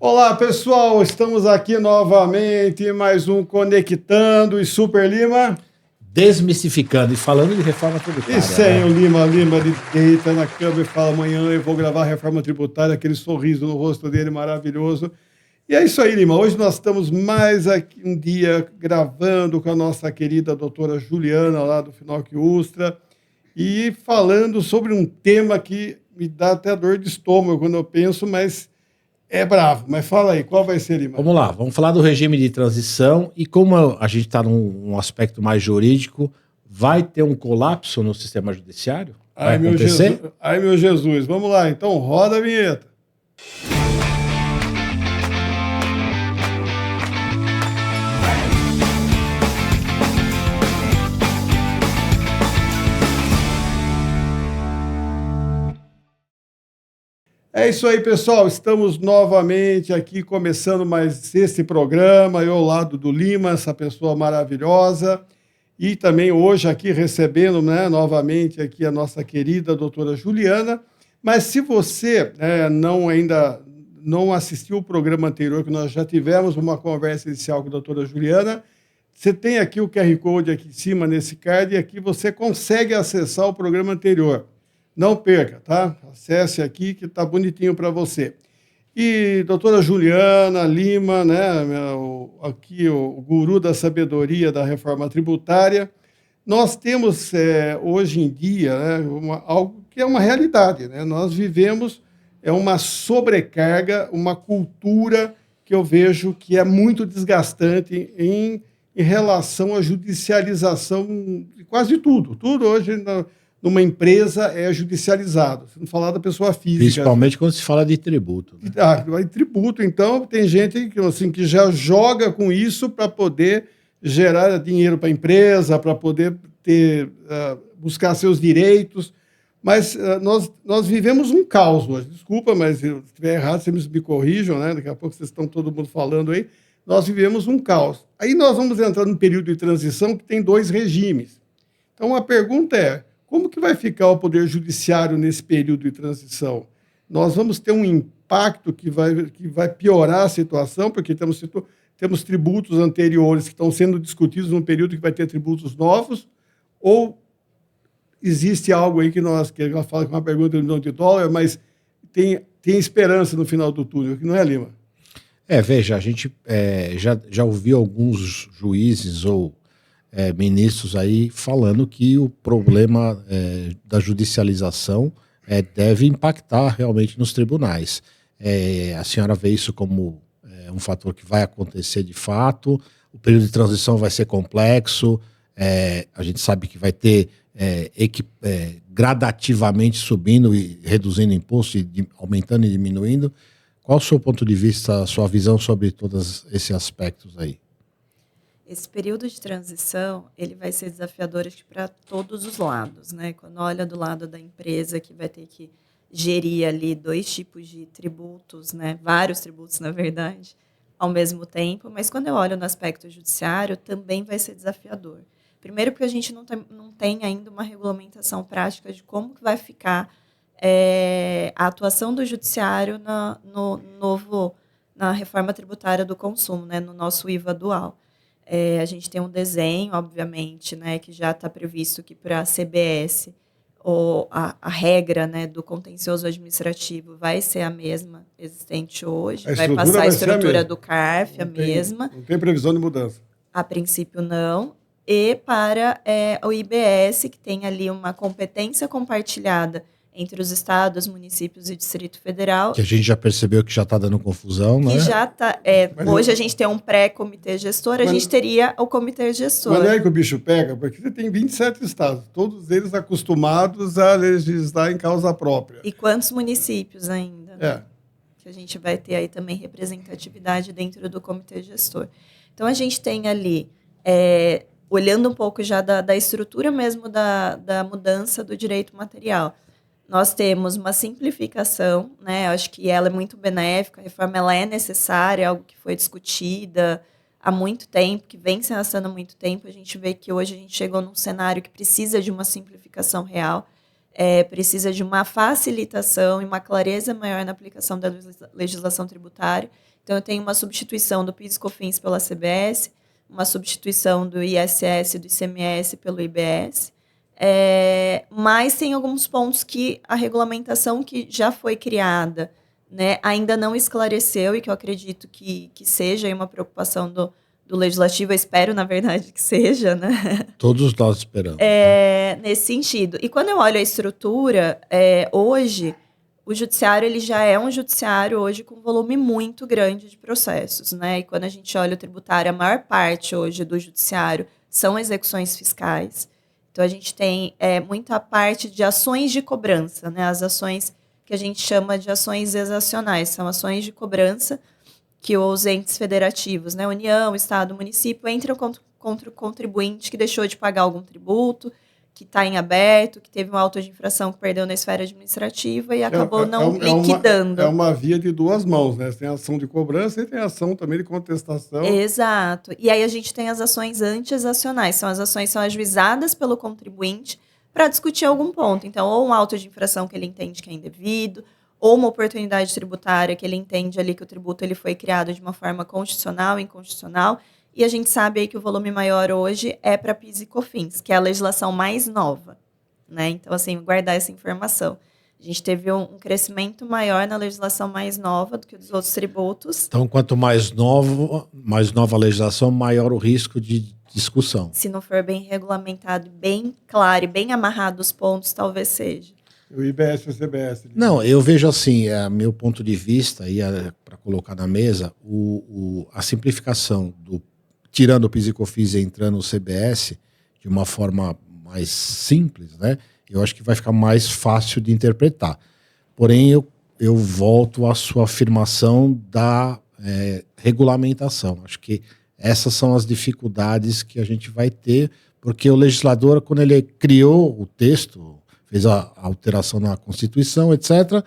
Olá, pessoal, estamos aqui novamente, mais um Conectando e Super Lima. Desmistificando e falando de reforma tributária. E sem o Lima, ele deita na cama e fala, amanhã eu vou gravar a reforma tributária, aquele sorriso no rosto dele maravilhoso. E é isso aí, Lima, hoje nós estamos mais aqui um dia gravando com a nossa querida doutora Juliana, lá do Finocq Ustra, e falando sobre um tema que me dá até dor de estômago quando eu penso, mas é bravo. Mas fala aí, qual vai ser, Lima? Vamos lá, vamos falar do regime de transição e como a gente está num aspecto mais jurídico, vai ter um colapso no sistema judiciário? Vai acontecer? Ai, meu Jesus. Vamos lá, então, roda a vinheta. É isso aí, pessoal. Estamos novamente aqui começando mais esse programa. Eu ao lado do Lima, essa pessoa maravilhosa. E também hoje aqui recebendo, né, novamente aqui a nossa querida doutora Juliana. Mas se você ainda não assistiu o programa anterior, que nós já tivemos uma conversa inicial com a doutora Juliana, você tem aqui o QR Code aqui em cima nesse card e aqui você consegue acessar o programa anterior. Não perca, tá? Acesse aqui que tá bonitinho para você. E doutora Juliana Lima, né, aqui o guru da sabedoria da reforma tributária, nós temos hoje em dia, né, algo que é uma realidade, né? Nós vivemos uma sobrecarga, uma cultura que eu vejo que é muito desgastante em relação à judicialização de quase tudo. Tudo hoje numa empresa é judicializado. Se não falar da pessoa física. Principalmente quando se fala de tributo. Né? De tributo, então, tem gente que já joga com isso para poder gerar dinheiro para a empresa, para poder buscar seus direitos. Mas nós vivemos um caos hoje. Desculpa, mas se eu estiver errado, vocês me corrijam, né? Daqui a pouco vocês estão todo mundo falando aí. Nós vivemos um caos. Aí nós vamos entrar num período de transição que tem 2 regimes. Então, a pergunta é, como que vai ficar o Poder Judiciário nesse período de transição? Nós vamos ter um impacto que vai piorar a situação, porque temos tributos anteriores que estão sendo discutidos num período que vai ter tributos novos, ou existe algo aí que ela fala que é uma pergunta de $1 milhão, mas tem esperança no final do túnel, que não é, Lima? Veja, a gente já ouviu alguns juízes ou ministros aí falando que o problema da judicialização deve impactar realmente nos tribunais. A senhora vê isso como um fator que vai acontecer de fato, o período de transição vai ser complexo, a gente sabe que vai ter gradativamente subindo e reduzindo imposto, aumentando e diminuindo. Qual o seu ponto de vista, a sua visão sobre todos esses aspectos aí? Esse período de transição, ele vai ser desafiador para todos os lados, né? Quando olha do lado da empresa, que vai ter que gerir ali 2 tipos de tributos, né? Vários tributos, na verdade, ao mesmo tempo. Mas quando eu olho no aspecto judiciário, também vai ser desafiador. Primeiro porque a gente não tem ainda uma regulamentação prática de como que vai ficar a atuação do judiciário na reforma tributária do consumo, né? No nosso IVA dual. A gente tem um desenho, obviamente, né, que já está previsto que para a CBS a regra, né, do contencioso administrativo vai ser a mesma existente hoje, vai passar a estrutura do CARF, a mesma. Não tem previsão de mudança. A princípio, não. E para o IBS, que tem ali uma competência compartilhada entre os estados, municípios e Distrito Federal. Que a gente já percebeu que já está dando confusão, né? Que já está. Hoje a gente tem um pré-comitê gestor, a gente teria o comitê gestor. Mas não é que o bicho pega, porque você tem 27 estados, todos eles acostumados a legislar em causa própria. E quantos municípios ainda? Né? Que a gente vai ter aí também representatividade dentro do comitê gestor. Então, a gente tem ali, olhando um pouco já da estrutura mesmo da mudança do direito material, nós temos uma simplificação, né? Acho que ela é muito benéfica, a reforma ela é necessária, é algo que foi discutida há muito tempo, que vem se arrastando há muito tempo. A gente vê que hoje a gente chegou num cenário que precisa de uma simplificação real, precisa de uma facilitação e uma clareza maior na aplicação da legislação tributária. Então, eu tenho uma substituição do PIS e COFINS pela CBS, uma substituição do ISS e do ICMS pelo IBS, mas tem alguns pontos que a regulamentação que já foi criada, né, ainda não esclareceu, e que eu acredito que seja aí uma preocupação do Legislativo, eu espero, na verdade, que seja, né? Todos nós esperamos. Nesse sentido. E quando eu olho a estrutura, hoje, o judiciário ele já é um judiciário hoje com volume muito grande de processos, né? E quando a gente olha o tributário, a maior parte hoje do judiciário são execuções fiscais. Então, a gente tem muita parte de ações de cobrança, né? As ações que a gente chama de ações exacionais, são ações de cobrança que os entes federativos, né, União, Estado, Município, entram contra o contribuinte que deixou de pagar algum tributo, que está em aberto, que teve um auto de infração que perdeu na esfera administrativa e acabou não liquidando. É uma via de duas mãos, né? Tem a ação de cobrança e tem a ação também de contestação. Exato. E aí a gente tem as ações anti-exacionais. As ações são ajuizadas pelo contribuinte para discutir algum ponto. Então, ou um auto de infração que ele entende que é indevido, ou uma oportunidade tributária que ele entende ali que o tributo ele foi criado de uma forma constitucional, inconstitucional, e a gente sabe aí que o volume maior hoje é para PIS e COFINS, que é a legislação mais nova, né? Então, assim, guardar essa informação. A gente teve um crescimento maior na legislação mais nova do que dos outros tributos. Então, quanto mais nova a legislação, maior o risco de discussão. Se não for bem regulamentado, bem claro e bem amarrado os pontos, talvez seja. O IBS e o CBS. Não, eu vejo assim, meu ponto de vista, para colocar na mesa, a simplificação tirando o PIS e COFINS e entrando o CBS de uma forma mais simples, né? Eu acho que vai ficar mais fácil de interpretar. Porém, eu volto à sua afirmação da regulamentação. Acho que essas são as dificuldades que a gente vai ter, porque o legislador, quando ele criou o texto, fez a alteração na Constituição, etc.,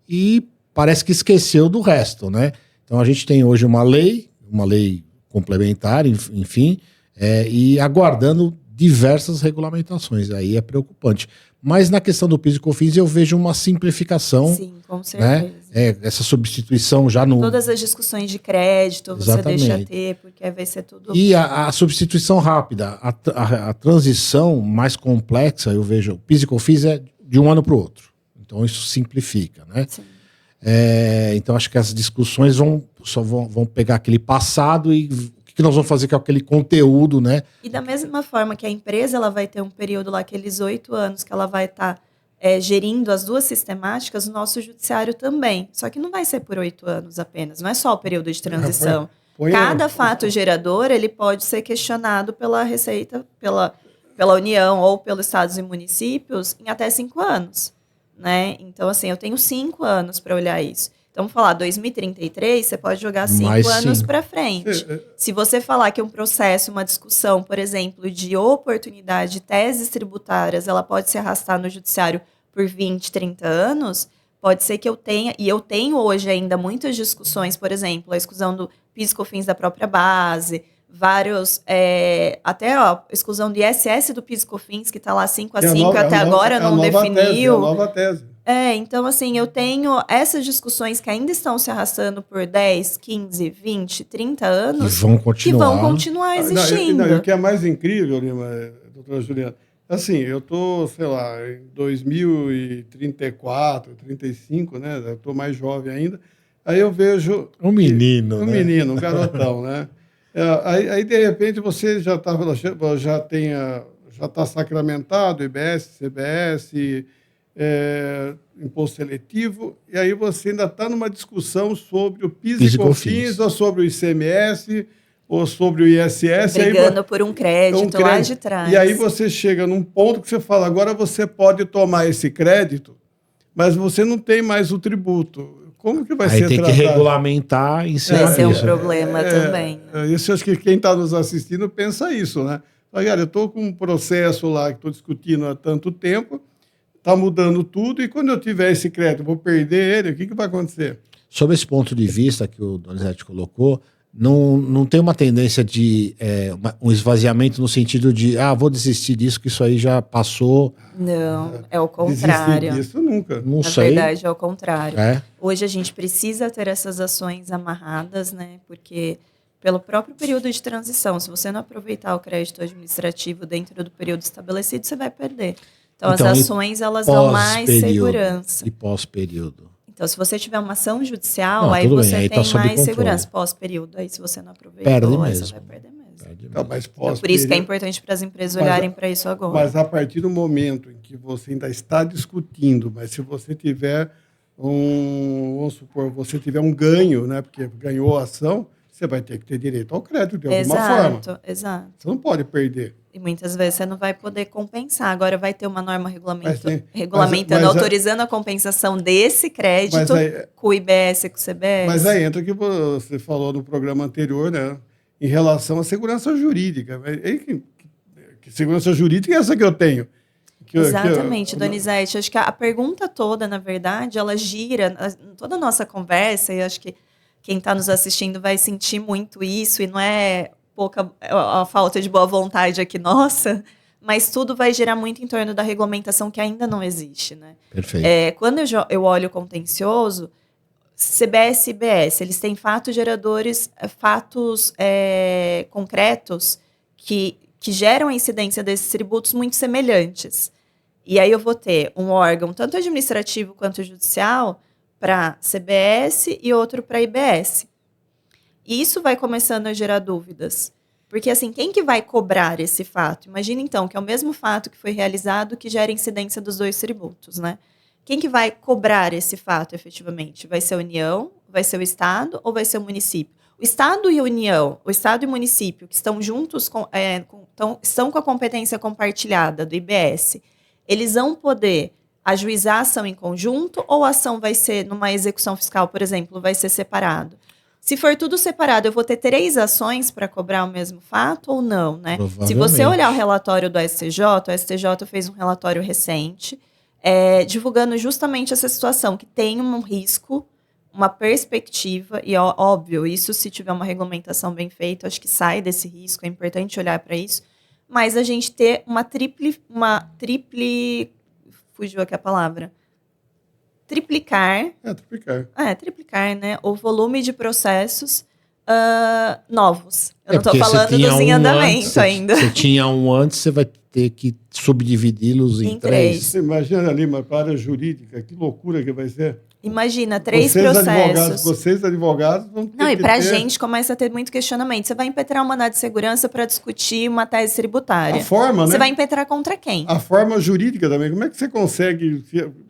e parece que esqueceu do resto, né? Então a gente tem hoje uma lei complementar, enfim, e aguardando diversas regulamentações. Aí é preocupante. Mas na questão do PIS e COFINS eu vejo uma simplificação. Sim, com certeza. Né? Essa substituição já no... Todas as discussões de crédito, Exatamente. Você deixa ter, porque aí vai ser tudo... E a substituição rápida, a transição mais complexa, eu vejo, o PIS e COFINS é de um ano para o outro. Então isso simplifica, né? Sim. Então acho que as discussões vão pegar aquele passado e o que nós vamos fazer com aquele conteúdo, né? E da mesma forma que a empresa ela vai ter um período lá, aqueles 8 anos que ela vai estar gerindo as duas sistemáticas, o nosso judiciário também. Só que não vai ser por 8 anos apenas, não é só o período de transição. Cada fato gerador ele pode ser questionado pela Receita, pela União ou pelos estados e municípios em até 5 anos. Né? Então, assim, eu tenho 5 anos para olhar isso. Então, vamos falar, 2033, você pode jogar 5 anos para frente. Se você falar que um processo, uma discussão, por exemplo, de oportunidade de teses tributárias, ela pode se arrastar no judiciário por 20, 30 anos, pode ser que eu tenha, e eu tenho hoje ainda muitas discussões, por exemplo, a exclusão do PIS e COFINS da própria base, vários, até exclusão do ISS do PIS e COFINS, que está lá 5 a 5, até agora não definiu. É a nova tese. Então, assim, eu tenho essas discussões que ainda estão se arrastando por 10, 15, 20, 30 anos que vão continuar existindo. E o que é mais incrível, Lima, doutora Juliana, assim, eu estou, sei lá, em 2034, 35, né? Eu estou mais jovem ainda. Aí eu vejo... Um menino, né? Um garotão, né? Aí, de repente, você já está sacramentado, IBS, CBS... imposto seletivo, e aí você ainda está numa discussão sobre o PIS e COFINS, ou sobre o ICMS, ou sobre o ISS. Brigando por um crédito lá de trás. E aí você chega num ponto que você fala, agora você pode tomar esse crédito, mas você não tem mais o tributo. Como que vai ser tratado? Aí tem que regulamentar em cima disso. Esse é um problema também. Isso, acho que quem está nos assistindo pensa isso, né? Olha, eu estou com um processo lá que estou discutindo há tanto tempo, está mudando tudo, e quando eu tiver esse crédito, vou perder ele, o que vai acontecer? Sob esse ponto de vista que o Donizete colocou, não tem uma tendência de um esvaziamento no sentido de, vou desistir disso, que isso aí já passou. Não, é o contrário. Desistir disso nunca. Não Na sei. verdade, é o contrário. É. Hoje a gente precisa ter essas ações amarradas, né? Porque pelo próprio período de transição, se você não aproveitar o crédito administrativo dentro do período estabelecido, você vai perder. Então as ações, elas dão mais segurança. E pós-período. Então, se você tiver uma ação judicial, aí você aí tem mais segurança pós-período. Aí, se você não aproveitou, aí você vai perder mesmo. Então, mas então, por isso que é importante para as empresas olharem para isso agora. Mas a partir do momento em que você ainda está discutindo, mas se você tiver vamos supor, você tiver um ganho, né, porque ganhou a ação, você vai ter que ter direito ao crédito de alguma forma. Exato. Você não pode perder. E muitas vezes você não vai poder compensar. Agora vai ter uma norma regulamentando, autorizando a compensação desse crédito com o IBS e com o CBS. Mas aí entra o que você falou no programa anterior, né? Em relação à segurança jurídica. Que segurança jurídica é essa que eu tenho? Exatamente, Donizete. Acho que a pergunta toda, na verdade, ela gira toda a nossa conversa, e acho que quem está nos assistindo vai sentir muito isso, e não é pouca a falta de boa vontade aqui nossa, mas tudo vai girar muito em torno da regulamentação que ainda não existe, né? Perfeito. Quando eu olho o contencioso, CBS e IBS, eles têm fatos geradores, fatos concretos que geram a incidência desses tributos muito semelhantes. E aí eu vou ter um órgão, tanto administrativo quanto judicial, para CBS e outro para IBS. E isso vai começando a gerar dúvidas. Porque, assim, quem que vai cobrar esse fato? Imagina, então, que é o mesmo fato que foi realizado que gera incidência dos dois tributos, né? Quem que vai cobrar esse fato, efetivamente? Vai ser a União, vai ser o Estado ou vai ser o município? O Estado e a União, o Estado e o município, que estão juntos, estão com a competência compartilhada do IBS, eles vão poder ajuizar a ação em conjunto ou a ação vai ser, numa execução fiscal, por exemplo, vai ser separado? Se for tudo separado, eu vou ter 3 ações para cobrar o mesmo fato ou não, né? Se você olhar o relatório do STJ, o STJ fez um relatório recente, divulgando justamente essa situação, que tem um risco, uma perspectiva, e óbvio, isso se tiver uma regulamentação bem feita, acho que sai desse risco, é importante olhar para isso, mas a gente ter uma triple, fugiu aqui a palavra, triplicar, né, o volume de processos novos. Eu não estou falando dos em andamento ainda. Você tinha um antes, você vai ter que subdividi-los em 3. Você imagina, Lima, para a área jurídica, que loucura que vai ser. Imagina, 3 processos. Vocês, advogados, vão ter Não, e para a gente começa a ter muito questionamento. Você vai impetrar um mandado de segurança para discutir uma tese tributária. A forma, né? Você vai impetrar contra quem? A forma jurídica também. Como é que você consegue...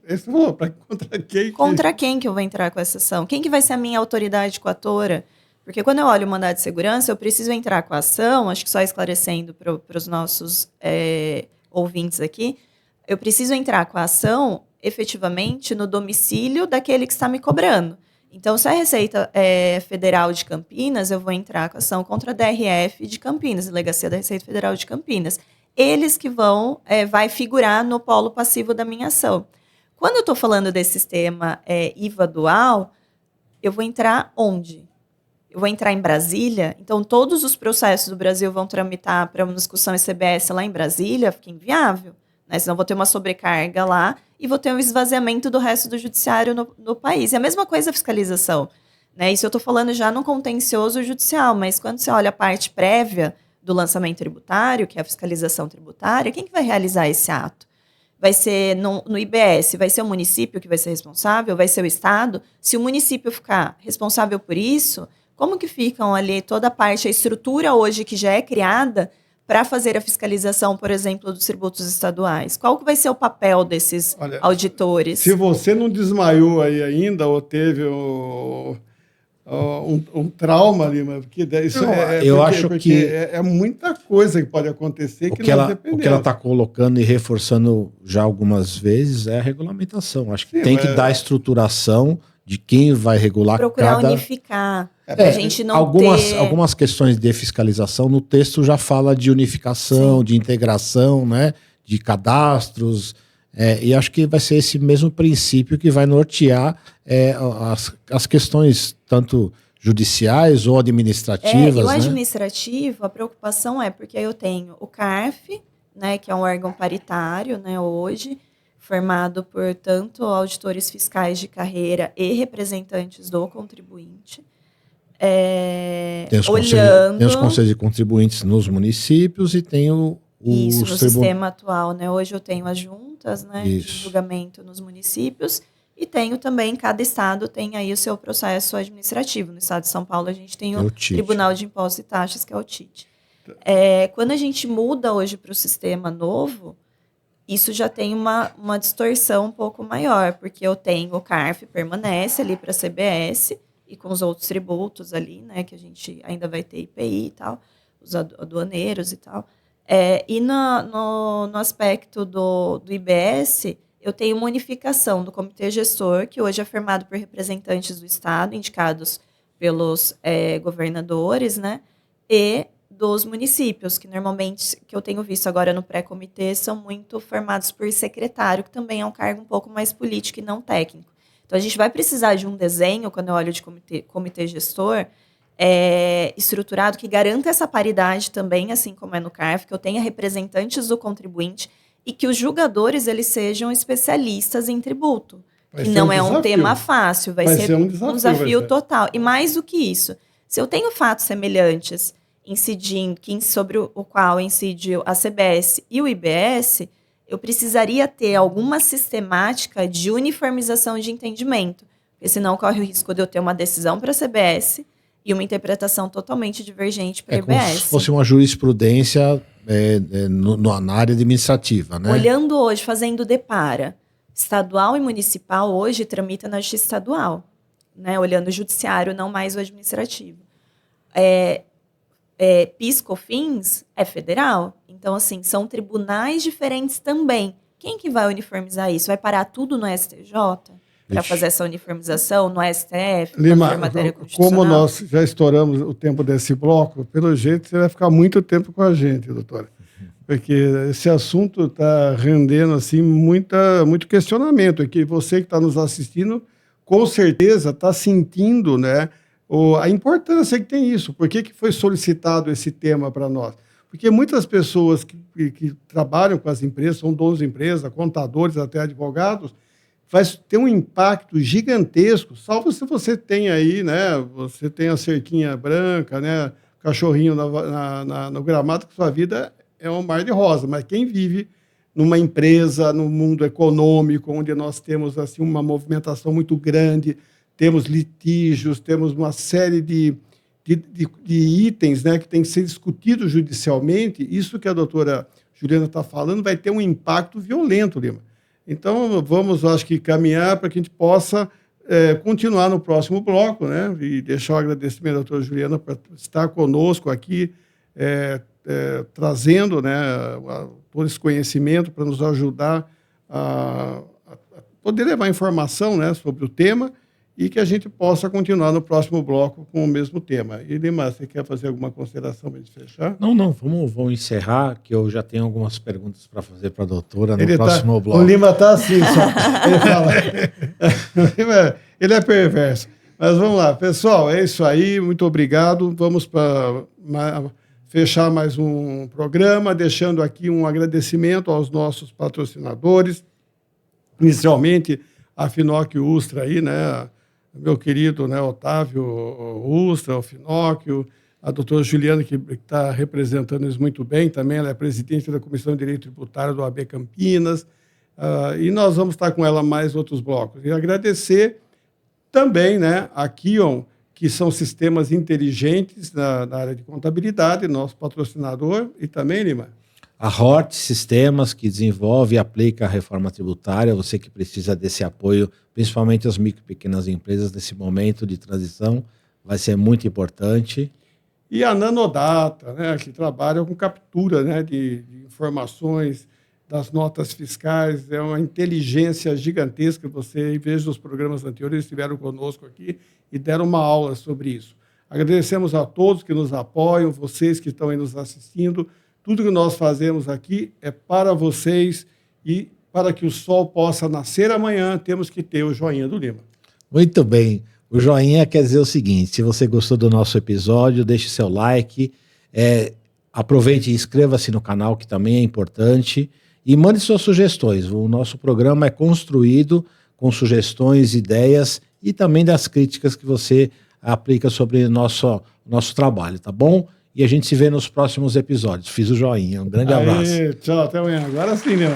Você falou, contra quem? Contra quem que eu vou entrar com essa ação? Quem que vai ser a minha autoridade coatora? Porque quando eu olho o mandado de segurança, eu preciso entrar com a ação, acho que só esclarecendo para os nossos ouvintes aqui, eu preciso entrar com a ação efetivamente no domicílio daquele que está me cobrando. Então, se a Receita Federal de Campinas, eu vou entrar com a ação contra a DRF de Campinas, Delegacia da Receita Federal de Campinas. Eles que vai figurar no polo passivo da minha ação. Quando eu estou falando desse sistema IVA dual, eu vou entrar onde? Eu vou entrar em Brasília, então todos os processos do Brasil vão tramitar para uma discussão em CBS lá em Brasília, fica inviável, né? Senão vou ter uma sobrecarga lá e vou ter um esvaziamento do resto do judiciário no país. É a mesma coisa a fiscalização, né? Isso eu estou falando já no contencioso judicial, mas quando você olha a parte prévia do lançamento tributário, que é a fiscalização tributária, quem que vai realizar esse ato? Vai ser no IBS, vai ser o município que vai ser responsável, vai ser o Estado? Se o município ficar responsável por isso, como que ficam ali toda a parte, a estrutura hoje que já é criada para fazer a fiscalização, por exemplo, dos tributos estaduais? Qual que vai ser o papel desses auditores? Se você não desmaiou aí ainda ou teve um trauma ali, porque isso eu acho que é muita coisa que pode acontecer que nós dependemos. O que ela está colocando e reforçando já algumas vezes é a regulamentação. Acho que tem que dar estruturação de quem vai regular procurar unificar. A gente não algumas questões de fiscalização no texto já fala de unificação, de integração, né, de cadastros, e acho que vai ser esse mesmo princípio que vai nortear as questões tanto judiciais ou administrativas, e o né? administrativo, a preocupação porque eu tenho o CARF, né, que é um órgão paritário, né, hoje, formado por tanto auditores fiscais de carreira e representantes do contribuinte. Tem os conselhos de contribuintes nos municípios e tem isso, no sistema atual, né? Hoje eu tenho as juntas, né, de Isso. julgamento nos municípios e tenho também, cada estado tem aí o seu processo administrativo. No estado de São Paulo a gente tem o Tribunal de Impostos e Taxas, que é o TIT. Quando a gente muda hoje para o sistema novo, isso já tem uma distorção um pouco maior, porque eu tenho o CARF, permanece ali para a CBS, e com os outros tributos ali, né, que a gente ainda vai ter IPI e tal, os aduaneiros e tal. E no aspecto do IBS, eu tenho uma unificação do comitê gestor, que hoje é formado por representantes do Estado, indicados pelos governadores, né, e dos municípios, que normalmente, que eu tenho visto agora no pré-comitê, são muito formados por secretário, que também é um cargo um pouco mais político e não técnico. Então, a gente vai precisar de um desenho, quando eu olho de comitê gestor, estruturado, que garanta essa paridade também, assim como é no CARF, que eu tenha representantes do contribuinte e que os julgadores eles sejam especialistas em tributo. Que não é um tema fácil, vai ser um desafio total. E mais do que isso, se eu tenho fatos semelhantes sobre o qual incide a CBS e o IBS, eu precisaria ter alguma sistemática de uniformização de entendimento, porque senão corre o risco de eu ter uma decisão para a CBS e uma interpretação totalmente divergente para a IBS. Como se fosse uma jurisprudência na área administrativa, né? Olhando hoje, fazendo depara, estadual e municipal hoje tramita na justiça estadual, né? Olhando o judiciário, não mais o administrativo. PIS/COFINS é federal. Então, assim, são tribunais diferentes também. Quem que vai uniformizar isso? Vai parar tudo no STJ para fazer essa uniformização, no STF, Lima, matéria constitucional? Como nós já estouramos o tempo desse bloco, pelo jeito você vai ficar muito tempo com a gente, doutora. Porque esse assunto está rendendo assim, muito questionamento. E que você que está nos assistindo, com certeza está sentindo, né, a importância que tem isso. Por que foi solicitado esse tema para nós? Porque muitas pessoas que trabalham com as empresas, são donos de empresa, contadores, até advogados, vai ter um impacto gigantesco, salvo se você tem aí, né, você tem a cerquinha branca, né, cachorrinho no gramado, que sua vida é um mar de rosa. Mas quem vive numa empresa, no mundo econômico, onde nós temos assim, uma movimentação muito grande, temos litígios, temos uma série de itens, né, que tem que ser discutidos judicialmente, isso que a doutora Juliana está falando vai ter um impacto violento, Lima. Então, vamos, acho que, caminhar para que a gente possa continuar no próximo bloco, né, e deixar o agradecimento à doutora Juliana por estar conosco aqui, trazendo, né, todo esse conhecimento para nos ajudar a poder levar informação, né, sobre o tema, e que a gente possa continuar no próximo bloco com o mesmo tema. E, Lima, você quer fazer alguma consideração para a gente fechar? Não, vamos encerrar, que eu já tenho algumas perguntas para fazer para a doutora no próximo bloco. O Lima está assim, só. Ele fala. Ele é perverso. Mas vamos lá, pessoal, é isso aí, muito obrigado. Vamos para fechar mais um programa, deixando aqui um agradecimento aos nossos patrocinadores, inicialmente a Finóquio Ustra aí, né? Meu querido, né, Otávio Ustra, o Finóquio, a doutora Juliana, que está representando isso muito bem também, ela é presidente da Comissão de Direito Tributário do AB Campinas, e nós vamos estar com ela mais outros blocos. E agradecer também, né, a Kion, que são sistemas inteligentes na área de contabilidade, nosso patrocinador, e também, Lima? A Hort Sistemas, que desenvolve e aplica a reforma tributária, você que precisa desse apoio, principalmente as micro e pequenas empresas, nesse momento de transição, vai ser muito importante. E a Nanodata, né, que trabalha com captura, né, de informações das notas fiscais, é uma inteligência gigantesca. Você, em vez dos programas anteriores, estiveram conosco aqui e deram uma aula sobre isso. Agradecemos a todos que nos apoiam, vocês que estão aí nos assistindo. Tudo que nós fazemos aqui é para vocês e para que o sol possa nascer amanhã, temos que ter o joinha do Lima. Muito bem. O joinha quer dizer o seguinte: se você gostou do nosso episódio, deixe seu like, aproveite e inscreva-se no canal, que também é importante, e mande suas sugestões. O nosso programa é construído com sugestões, ideias e também das críticas que você aplica sobre o nosso trabalho, tá bom? E a gente se vê nos próximos episódios. Fiz o joinha. Um grande abraço. Tchau, até amanhã. Agora sim, né?